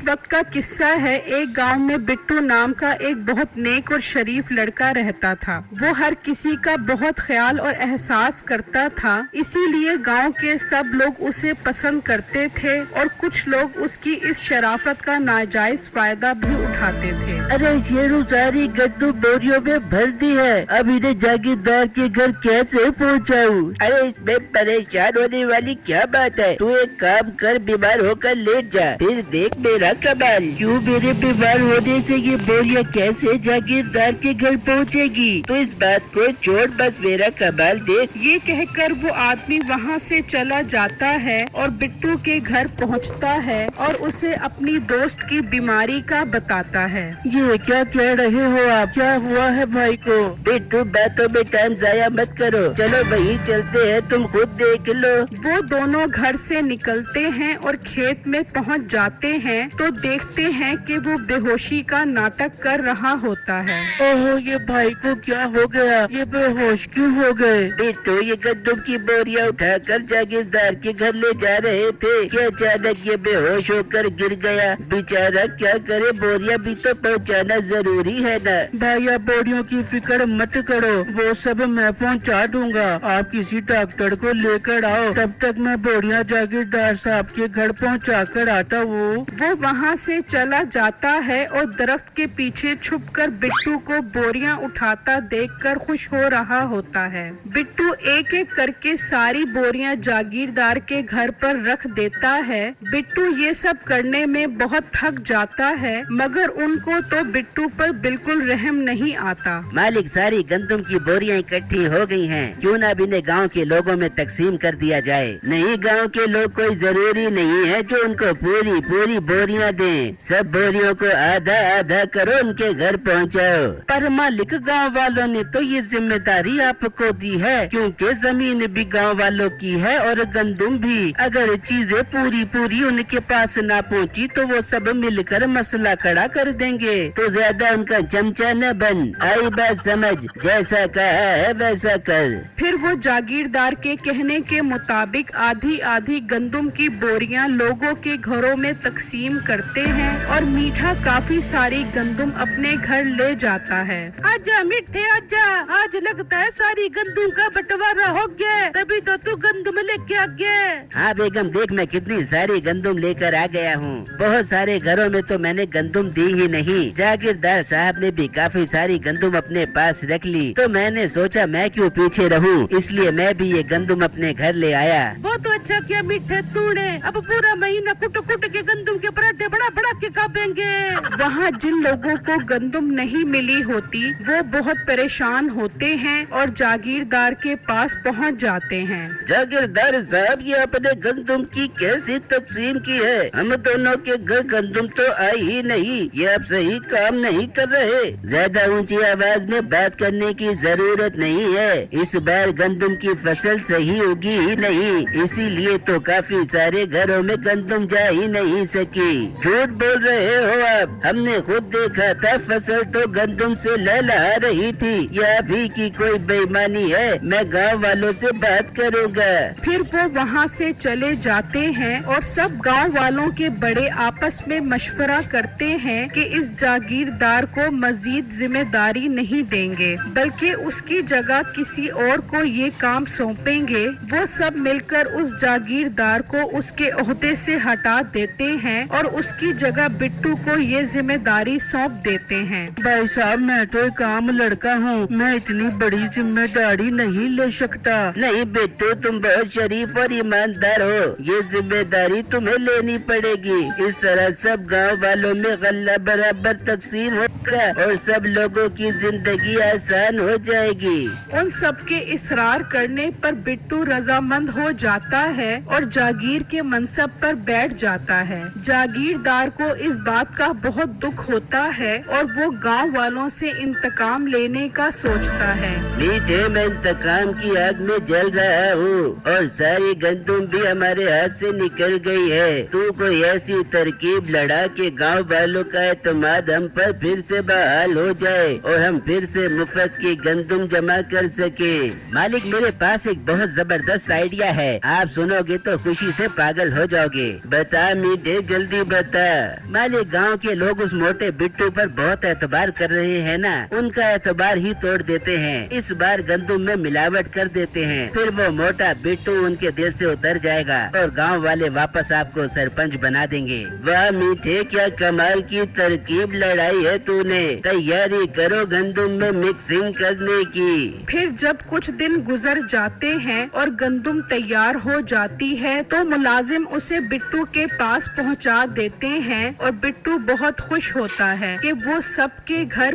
वक्त का किस्सा है। एक गांव में बिट्टू नाम का एक बहुत नेक और शरीफ लड़का रहता था। वो हर किसी का बहुत ख्याल और एहसास करता था, इसीलिए गांव के सब लोग उसे पसंद करते थे और कुछ लोग उसकी इस शराफत का नाजायज फायदा भी उठाते थे। अरे शेरू, सारी गद्दू बोरियों में भर दी है, अब इन्हें जागीरदार के घर कैसे पहुंचाऊं? अरे इसमें परेशान होने वाली क्या बात है? तू एक काम कर, बीमार होकर लेट जा, फिर देख मेरा कमाल। क्यों, मेरे बीमार होने से ये बोरिया कैसे जागीरदार के घर पहुंचेगी? तो इस बात को छोड़, बस मेरा कमाल देख। ये कहकर वो आदमी वहाँ से चला जाता है और बिट्टू के घर पहुँचता है और उसे अपनी दोस्त की बीमारी का बताता है। ये क्या कह रहे हो आप? क्या हुआ है भाई को? बिट्टू, बातों में टाइम जाया मत करो, चलो वहीं चलते हैं, तुम खुद देख लो। वो दोनों घर से निकलते हैं और खेत में पहुंच जाते हैं तो देखते हैं कि वो बेहोशी का नाटक कर रहा होता है। ओहो, ये भाई को क्या हो गया? ये बेहोश क्यों हो गए? बिट्टू, ये गंदम की बोरियां उठाकर जागीरदार के घर ले जा रहे थे कि अचानक ये बेहोश होकर गिर गया। बेचारा क्या करे, बोरियां भी तो पहुंचाना जरूरी है ना। भैया, बोरियों की फिक्र मत करो, वो सब मैं पहुंचा दूंगा। आप किसी डॉक्टर को लेकर आओ, तब तक मैं बोरियां जागीरदार साहब के घर पहुंचा कर आता हूँ। वो वहाँ से चला जाता है और दरख्त के पीछे छुपकर बिट्टू को बोरियां उठाता देखकर खुश हो रहा होता है। बिट्टू एक एक करके सारी बोरियां जागीरदार के घर पर रख देता है। बिट्टू ये सब करने में बहुत थक जाता है, मगर उनको तो बिट्टू पर बिल्कुल रहम नहीं आता। मालिक, सारी गंदम की बोरियां इकट्ठी हो गई हैं, क्यों ना इन्हें गांव के लोगों में तकसीम कर दिया जाए। नहीं, गांव के लोग कोई जरूरी नहीं है जो उनको पूरी पूरी बोरियां दें, सब बोरियों को आधा आधा करो, उनके घर पहुंचाओ। पर मालिक, गांव वालों ने तो ये जिम्मेदारी आपको दी है, क्योंकि जमीन भी गांव वालों की है और गंदम भी। अगर चीजें पूरी पूरी उनके पास ना पहुंची तो वो सब मिलकर मसला खड़ा कर देंगे, तो ज्यादा उनका चमचा न बन। आई बात समझ, जैसा कहा है वैसा कर। फिर वो जागीरदार के कहने के मुताबिक आधी आधी गंदम की बोरियां लोगों के घरों में तकसीम करते हैं और मीठा काफी सारी गंदम अपने घर ले जाता है। आजा मीठे आजा, आज लगता है सारी गंदम का बंटवारा हो गया, तभी तो तू गंदम लेके आ गया। हाँ बेगम, देख मैं कितनी सारी गंदम लेकर आ गया हूँ। बहुत सारे घरों में तो मैंने गंदम दी ही नहीं, जागीरदार साहब ने भी काफी सारी गंदम अपने पास रख ली, तो मैंने सोचा मैं क्यों पीछे रहूं, इसलिए मैं भी ये गंदम अपने घर ले आया। बहुत अच्छा किया मीठे तूने, अब पूरा महीना कुट कुट के गंदम के पराठे बड़ा बड़ा के खाएंगे। वहाँ जिन लोगों को गंदम नहीं मिली होती वो बहुत परेशान होते हैं और जागीरदार के पास पहुँच जाते हैं। जागीरदार साहब, ये अपने गंदम की कैसी तकसीम की है? हम दोनों के घर गंदम तो आई ही नहीं, ये आप सही काम नहीं कर रहे। ज्यादा ऊंची आवाज में बात करने की जरूरत नहीं है, इस बार गंदम की फसल सही उगी ही नहीं, इसीलिए तो काफी सारे घरों में गंदम जा ही नहीं सकी। झूठ बोल रहे हो आप, हमने खुद देखा था, फसल तो गंदम से लहलहा रही थी। यह भी की कोई बेईमानी है? मैं गांव वालों से बात करूंगा। फिर वो वहाँ से चले जाते हैं और सब गांव वालों के बड़े आपस में मशवरा करते हैं कि इस जागीरदार को मजीद जिम्मेदारी नहीं देंगे, बल्कि उसकी जगह किसी और को ये काम सौंपेंगे। वो सब मिलकर उस जागीरदार को उसके ओहदे से हटा देते हैं और उसकी जगह बिट्टू को ये जिम्मेदारी सौंप देते हैं। भाई साहब, मैं तो एक आम लड़का हूँ, मैं इतनी बड़ी जिम्मेदारी नहीं ले सकता। नहीं बिट्टू, तुम बहुत शरीफ और ईमानदार हो, ये जिम्मेदारी तुम्हें लेनी पड़ेगी। इस तरह सब गांव वालों में गल्ला बराबर तकसीम होगा और सब लोगों की जिंदगी आसान हो जाएगी। उन सबके इसरार करने पर बिट्टू रजामंद हो जाता है और जागीर के मनसब पर बैठ जाता है। जागीरदार को इस बात का बहुत दुख होता है और वो गांव वालों से इंतकाम लेने का सोचता है। मीठे, मैं इंतकाम की आग में जल रहा हूँ और सारी गंदम भी हमारे हाथ से निकल गई है। तू कोई ऐसी तरकीब लड़ा के गांव वालों का एतमाद हम पर फिर से बहाल हो जाए और हम फिर से मुफ्त की गंदम जमा कर सके। मालिक, मेरे पास एक बहुत जबरदस्त आइडिया है, आप सुन سنو گے تو خوشی سے پاگل ہو جاؤ گے۔ بتا میٹھے جلدی بتا۔ مالک گاؤں کے لوگ اس موٹے بٹو پر بہت اعتبار کر رہے ہیں نا، ان کا اعتبار ہی توڑ دیتے ہیں۔ اس بار گندم میں ملاوٹ کر دیتے ہیں، پھر وہ موٹا بٹو ان کے دل سے اتر جائے گا اور گاؤں والے واپس آپ کو سرپنچ بنا دیں گے۔ واہ میٹھے، کیا کمال کی ترکیب لڑائی ہے تو نے۔ تیاری کرو گندم میں مکسنگ کرنے کی۔ پھر جب کچھ دن گزر جاتے ہیں اور گندم تیار ہو جاتی ہے تو ملازم اسے بٹو کے پاس پہنچا دیتے ہیں اور بٹو بہت خوش ہوتا ہے کہ وہ سب کے گھر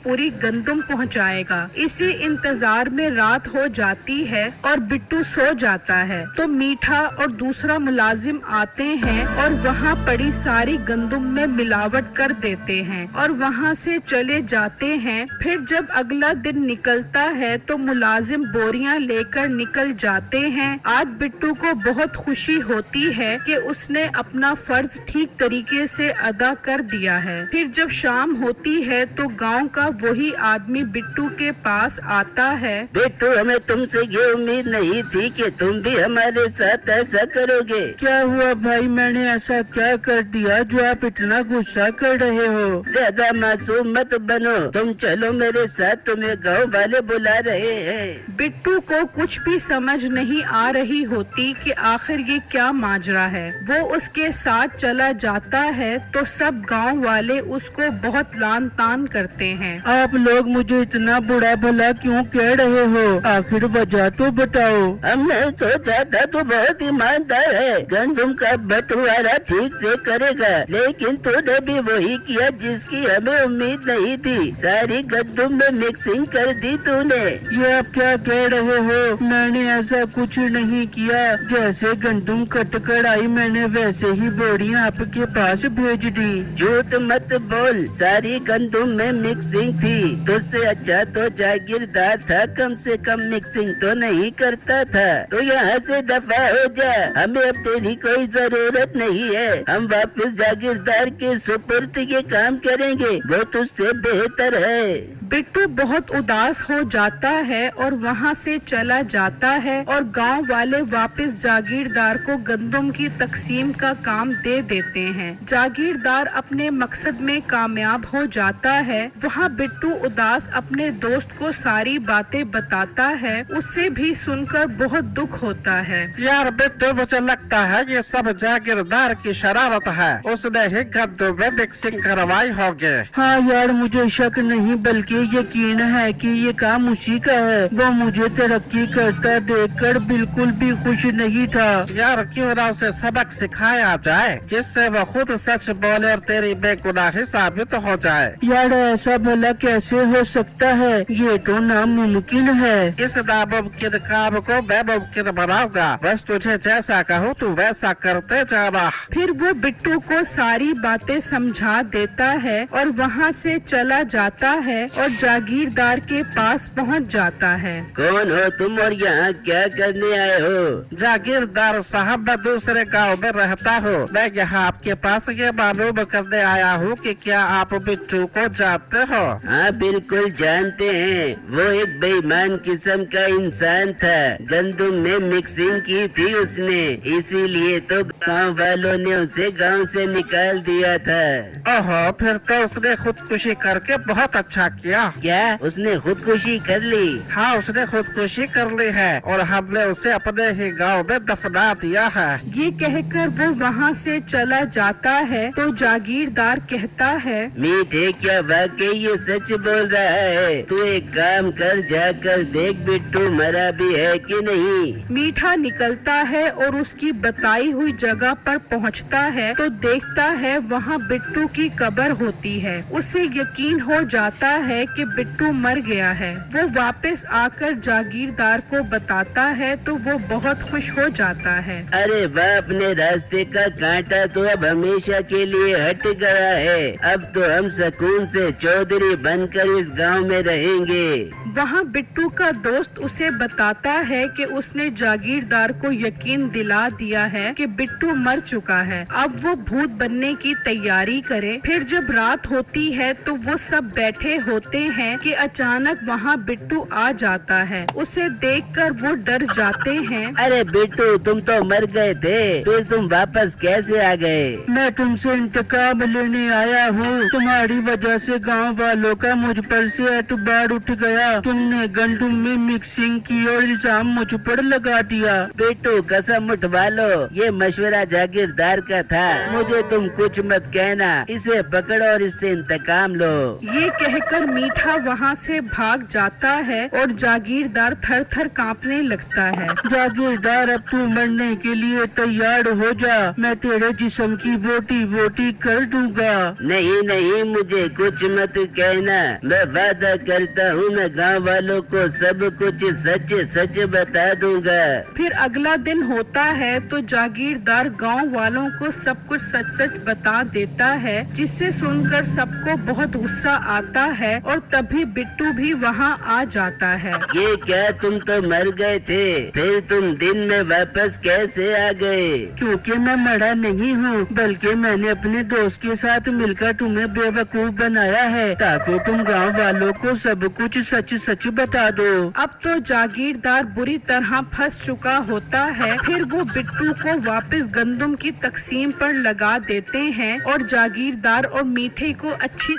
پوری گندم پہنچائے گا۔ اسی انتظار میں رات ہو جاتی ہے اور بٹو سو جاتا ہے تو میٹھا اور دوسرا ملازم آتے ہیں اور وہاں پڑی ساری گندم میں ملاوٹ کر دیتے ہیں اور وہاں سے چلے جاتے ہیں۔ پھر جب اگلا دن نکلتا ہے تو ملازم بوریاں لے کر نکل جاتے ہیں۔ آج بٹو کو بہت خوشی ہوتی ہے کہ اس نے اپنا فرض ٹھیک طریقے سے ادا کر دیا ہے۔ پھر جب شام ہوتی ہے تو گاؤں کا وہی آدمی بٹو کے پاس آتا ہے۔ بٹو، ہمیں تم سے یہ امید نہیں تھی کہ تم بھی ہمارے ساتھ ایسا کرو گے۔ کیا ہوا بھائی، میں نے ایسا کیا کر دیا جو آپ اتنا غصہ کر رہے ہو؟ زیادہ معصوم مت بنو، تم چلو میرے ساتھ، تمہیں گاؤں والے بلا رہے ہیں۔ بٹو کو کچھ بھی سمجھ نہیں آ رہی ہوتی کہ آخر یہ کیا ماجرا ہے۔ وہ اس کے ساتھ چلا جاتا ہے تو سب گاؤں والے اس کو بہت لان تان کرتے ہیں۔ آپ لوگ مجھے اتنا برا بھلا کیوں کہہ رہے ہو؟ آخر وجہ تو بتاؤ۔ ہم نے سوچا تھا تو بہت ایماندار ہے، گندم کا بٹوارا ٹھیک سے کرے گا، لیکن تو نے بھی وہی کیا جس کی ہمیں امید نہیں تھی، ساری گندم میں مکسنگ کر دی تو نے۔ یہ آپ کیا کہہ رہے ہو؟ میں نے ایسا کچھ نہیں کیا، جیسے گندم کٹ کر آئی میں نے ویسے ہی بوریاں آپ کے پاس بھیج دی۔ جھوٹ مت بول، ساری گندم میں مکسنگ تھی، تجھ سے اچھا تو جاگیردار تھا، کم سے کم مکسنگ تو نہیں کرتا تھا۔ تو یہاں سے دفع ہو جا، ہمیں اب تیری کوئی ضرورت نہیں ہے، ہم واپس جاگیردار کے سپرد یہ کام کریں گے، وہ تجھ سے بہتر ہے۔ بٹو بہت اداس ہو جاتا ہے اور وہاں سے چلا جاتا ہے اور گاؤں والے واپس جاگیردار کو گندم کی تقسیم کا کام دے دیتے ہیں۔ جاگیردار اپنے مقصد میں کامیاب ہو جاتا ہے۔ وہاں بٹو اداس اپنے دوست کو ساری باتیں بتاتا ہے، اس سے بھی سن کر بہت دکھ ہوتا ہے۔ یار بٹو، مجھے لگتا ہے یہ سب جاگیردار کی شرارت ہے، اس نے ہی گندم میں مکسنگ کروائی ہوگی۔ ہاں یار، مجھے شک نہیں بلکہ یقین ہے کہ یہ کام اسی کا ہے، وہ مجھے ترقی کرتا دیکھ کر بالکل بھی خوش نہیں تھا۔ یار کیوں نہ اسے سبق سکھایا جائے جس سے وہ خود سچ بولے اور تیری بے گناہی ثابت ہو جائے۔ یار ایسا بھلا کیسے ہو سکتا ہے، یہ تو ناممکن ہے۔ اس ناممکن کام کو میں ممکن بناؤں گا، بس تجھے جیسا کہوں تو ویسا کرتے جانا۔ پھر وہ بٹو کو ساری باتیں سمجھا دیتا ہے اور وہاں سے چلا جاتا ہے اور جاگیردار کے پاس پہنچ جاتا ہے۔ کون ہو تم اور یہاں کیا کرنے آئے ہو؟ جاگیردار صاحب، میں دوسرے گاؤں میں رہتا ہوں، میں یہاں آپ کے پاس یہ معلوم کرنے آیا ہوں کہ کیا آپ بٹو کو جانتے ہو؟ ہاں بالکل جانتے ہیں، وہ ایک بے ایمان قسم کا انسان تھا، گندم میں مکسنگ کی تھی اس نے، اسی لیے تو گاؤں والوں نے اسے گاؤں سے نکال دیا تھا۔ اوہو، پھر تو اس نے خودکشی کر کے بہت اچھا کیا۔ کیا اس نے خودکشی کر لی؟ ہاں، اس نے خودکشی کر لی ہے اور ہم نے اسے اپنے ہی گاؤں میں دفنا دیا ہے۔ یہ کہہ کر وہ وہاں سے چلا جاتا ہے تو جاگیردار کہتا ہے، میٹھے، کیا واقعی یہ سچ بول رہا ہے؟ تو ایک کام کر، جا کر دیکھ بٹو مرا بھی ہے کہ نہیں۔ میٹھا نکلتا ہے اور اس کی بتائی ہوئی جگہ پر پہنچتا ہے تو دیکھتا ہے وہاں بٹو کی قبر ہوتی ہے۔ اسے یقین ہو جاتا ہے کہ بٹو مر گیا ہے۔ وہ واپس آ کر جاگیردار کو بتاتا ہے تو وہ بہت خوش ہو جاتا ہے۔ ارے واہ، اپنے راستے کا کانٹا تو اب ہمیشہ کے لیے ہٹ گیا ہے، اب تو ہم سکون سے چودھری بن کر اس گاؤں میں رہیں گے۔ وہاں بٹو کا دوست اسے بتاتا ہے کہ اس نے جاگیردار کو یقین دلا دیا ہے کہ بٹو مر چکا ہے، اب وہ بھوت بننے کی تیاری کرے۔ پھر جب رات ہوتی ہے تو وہ سب بیٹھے ہوتے जाते हैं कि अचानक वहाँ बिट्टू आ जाता है। उसे देखकर वो डर जाते हैं। अरे बिट्टू, तुम तो मर गए थे, फिर तुम वापस कैसे आ गए? मैं तुमसे इंतकाम लेने आया हूँ। तुम्हारी वजह से गांव वालों का मुझ पर से एतबार उठ गया। तुमने गंदुम में मिक्सिंग की और इल्जाम मुझ पर लगा दिया। बिट्टू, कसम उठवा लो, ये मशवरा जागीरदार का था। मुझे तुम कुछ मत कहना, इसे पकड़ो और इससे इंतकाम लो। ये कहकर मीठा वहाँ से भाग जाता है और जागीरदार थर थर कांपने लगता है। जागीरदार, अब तू मरने के लिए तैयार हो जा। मैं तेरे जिस्म की बोटी बोटी कर दूंगा। नहीं नहीं, मुझे कुछ मत कहना। मैं वादा करता हूँ, मैं गांव वालों को सब कुछ सच सच बता दूंगा। फिर अगला दिन होता है तो जागीरदार गांव वालों को सब कुछ सच सच बता देता है, जिससे सुनकर सबको बहुत गुस्सा आता है और तभी बिट्टू भी वहाँ आ जाता है। ये क्या, तुम तो मर गए थे, फिर तुम दिन में वापस कैसे आ गए? क्योंकि मैं मरा नहीं हूँ, बल्कि मैंने अपने दोस्त के साथ मिलकर तुम्हें बेवकूफ बनाया है, ताकि तुम गांव वालों को सब कुछ सच सच बता दो। अब तो जागीरदार बुरी तरह फंस चुका होता है। फिर वो बिट्टू को वापस गंदुम की तकसीम पर लगा देते हैं और जागीरदार और मीठे को अच्छी